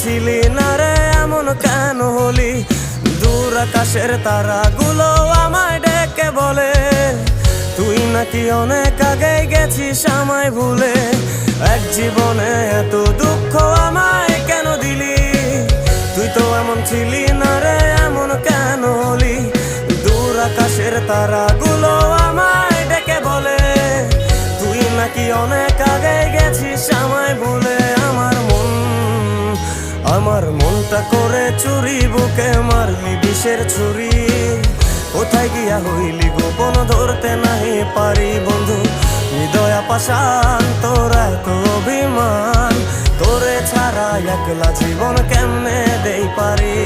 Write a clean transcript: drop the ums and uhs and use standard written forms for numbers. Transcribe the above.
ছিলি না রে এমন কেন হলি? দূর আকাশের তারাগুলো আমায় ডেকে বলে তুই নাকি অনেক আগে গেছিস আমায় ভুলে। এক জীবনে এত দুঃখ আমায় কেন দিলি? তুই তো এমন ছিলি না রে এমন কেন হলি? দূর আকাশের তারাগুলো আমায় ডেকে বলে তুই নাকি অনেক আগে গেছিস আমায় ভুলে। আমার মনটা করে চুরি, বুকে মারলি বিষের ছুরি। কোথায় গিয়া হইলি গোপন ধরতে নাহি পারি বন্ধু। হৃদয় পাষাণ তোর এত অভিমান, তোরে ছাড়া একলা জীবন কেমনে দেই পারি।